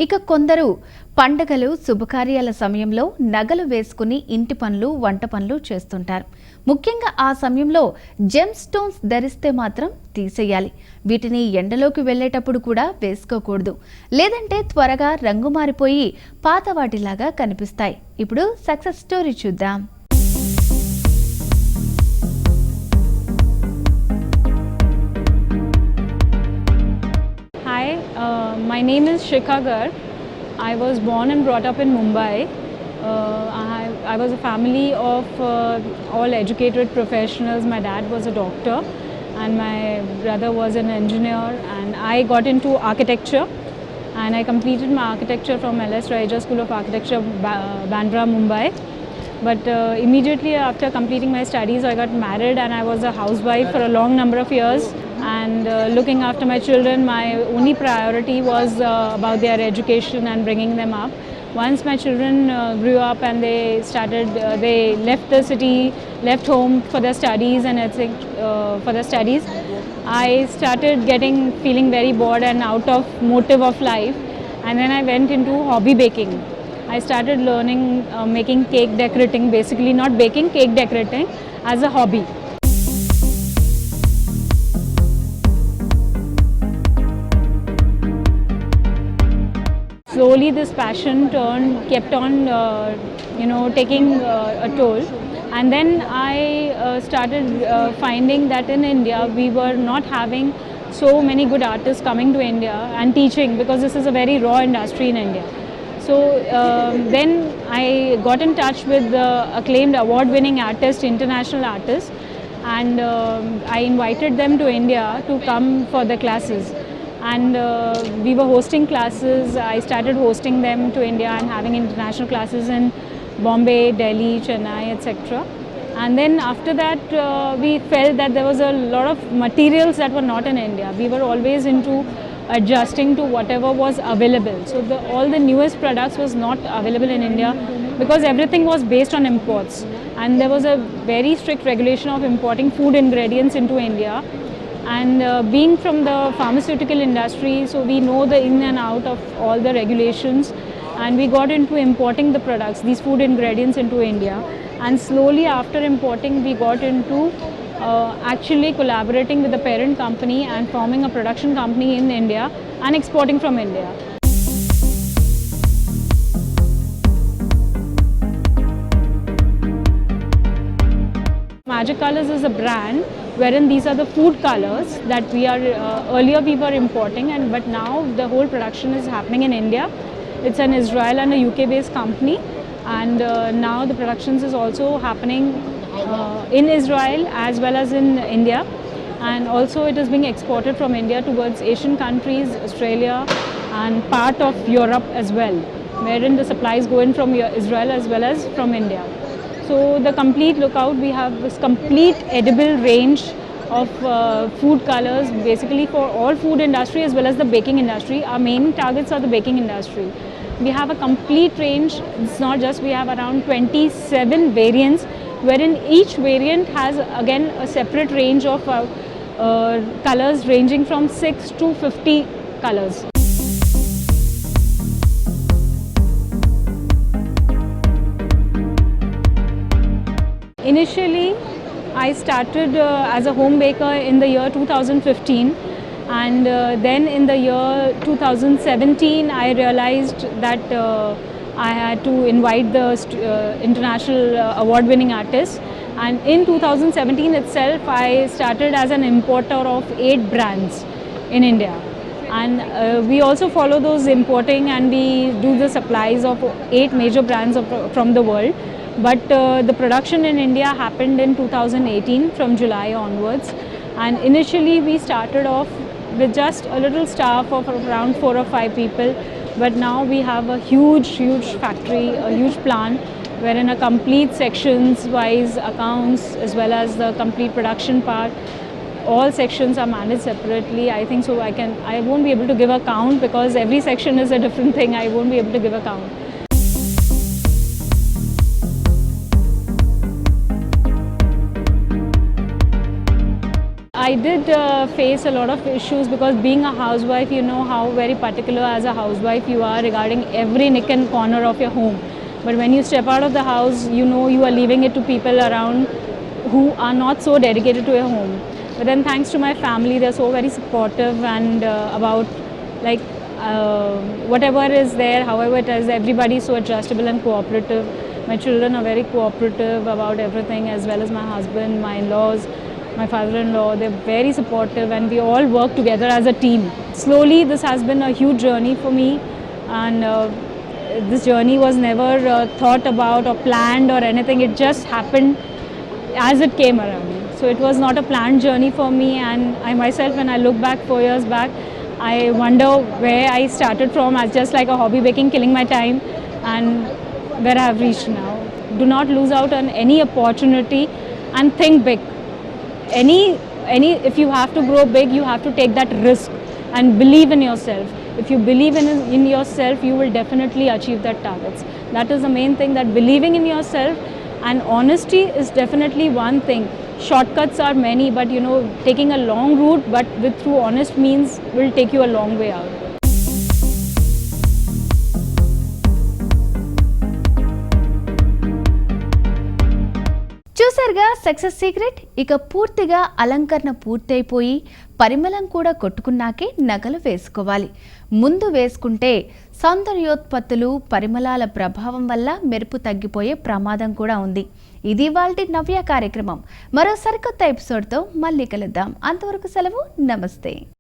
ఇక కొందరు పండగలు శుభకార్యాల సమయంలో నగలు వేసుకుని ఇంటి పనులు వంట పనులు చేస్తుంటారు. ముఖ్యంగా ఆ సమయంలో జెమ్ స్టోన్స్ ధరిస్తే మాత్రం తీసేయాలి. వీటిని ఎండలోకి వెళ్ళేటప్పుడు కూడా వేసుకోకూడదు, లేదంటే త్వరగా రంగు మారిపోయి పాత వాటిలాగా కనిపిస్తాయి. ఇప్పుడు సక్సెస్ స్టోరీ చూద్దాం. Hi, my name is Shikha Garg. I was born and brought up in Mumbai. I was a family of all educated professionals. My dad was a doctor and my brother was an engineer, and I got into architecture and I completed my architecture from LS Raija School of Architecture, Bandra, Mumbai. But immediately after completing my studies, I got married and I was a housewife for a long number of years. And looking after my children, my only priority was about their education and bringing them up. Once my children grew up and they left the city, left home for their studies and for their studies, I started feeling very bored and out of motive of life. And then I went into hobby baking. I started learning making cake decorating, basically not baking, cake decorating as a hobby. Slowly this passion kept on taking a toll, and then I started finding that in India we were not having so many good artists coming to India and teaching, because this is a very raw industry in India. So then I got in touch with the acclaimed award-winning artists, international artists, and I invited them to India to come for the classes. And we were hosting classes. I started hosting them to India and having international classes in Bombay, Delhi, Chennai, etc. And then after that, we felt that there was a lot of materials that were not in India. We were always into adjusting to whatever was available. So all the newest products was not available in India because everything was based on imports. And there was a very strict regulation of importing food ingredients into India. And being from the pharmaceutical industry, so we know the in and out of all the regulations, and we got into importing the products, these food ingredients, into India. And slowly after importing, we got into actually collaborating with the parent company and forming a production company in India and exporting from India. Magic Colors is a brand wherein these are the food colors that we are earlier we were importing, but now the whole production is happening in India. It's an Israel and a UK based company, and now the productions is also happening in Israel as well as in India, and also it is being exported from India towards Asian countries, Australia, and part of Europe as well, wherein the supplies go in from Israel as well as from India. So the complete lookout, we have this complete edible range of food colors, basically for all food industry as well as the baking industry. Our main targets are the baking industry. We have a complete range. It's not just, we have around 27 variants, wherein each variant has again a separate range of colors ranging from 6 to 50 colors. Initially, I started as a home baker in the year 2015, and then in the year 2017 I realized that I had to invite the international award-winning artists, and in 2017 itself I started as an importer of 8 brands in India. And we also follow those importing, and we do the supplies of 8 major brands from the world. But the production in India happened in 2018 from July onwards, and initially we started off with just a little staff of around 4 or 5 people, but now we have a huge factory, a huge plant, wherein a complete sections wise accounts as well as the complete production part, all sections are managed separately. I think so I won't be able to give a count because every section is a different thing. I won't be able to give a count. I did face a lot of issues because being a housewife, you know how very particular as a housewife you are regarding every nick and corner of your home. But when you step out of the house, you know you are leaving it to people around who are not so dedicated to your home. But then thanks to my family, they're so very supportive and about like whatever is there, however it is, everybody is so adjustable and cooperative. My children are very cooperative about everything, as well as my husband, my in-laws, my father-in-law. They're very supportive and we all work together as a team. Slowly this has been a huge journey for me, and this journey was never thought about or planned or anything. It just happened as it came around. So it was not a planned journey for me, and I myself, when I look back 4 years back, I wonder where I started from as just like a hobby baking, killing my time, and where I have reached now. Do not lose out on any opportunity and think big. Any if you have to grow big, you have to take that risk and believe in yourself. If you believe in yourself, you will definitely achieve that targets. That is the main thing, that believing in yourself, and honesty is definitely one thing. Shortcuts are many, but you know, taking a long route but with through honest means will take you a long way out. చూసారుగా success secret. ఇక పూర్తిగా అలంకరణ పూర్తయిపోయి పరిమళం కూడా కొట్టుకున్నాకే నగలు వేసుకోవాలి. ముందు వేసుకుంటే సౌందర్యోత్పత్తులు, పరిమళాల ప్రభావం వల్ల మెరుపు తగ్గిపోయే ప్రమాదం కూడా ఉంది. ఇది ఇవాల్టి నవ్య కార్యక్రమం. మరో సరికొత్త ఎపిసోడ్తో మళ్ళీ కలుద్దాం. అంతవరకు సెలవు. నమస్తే.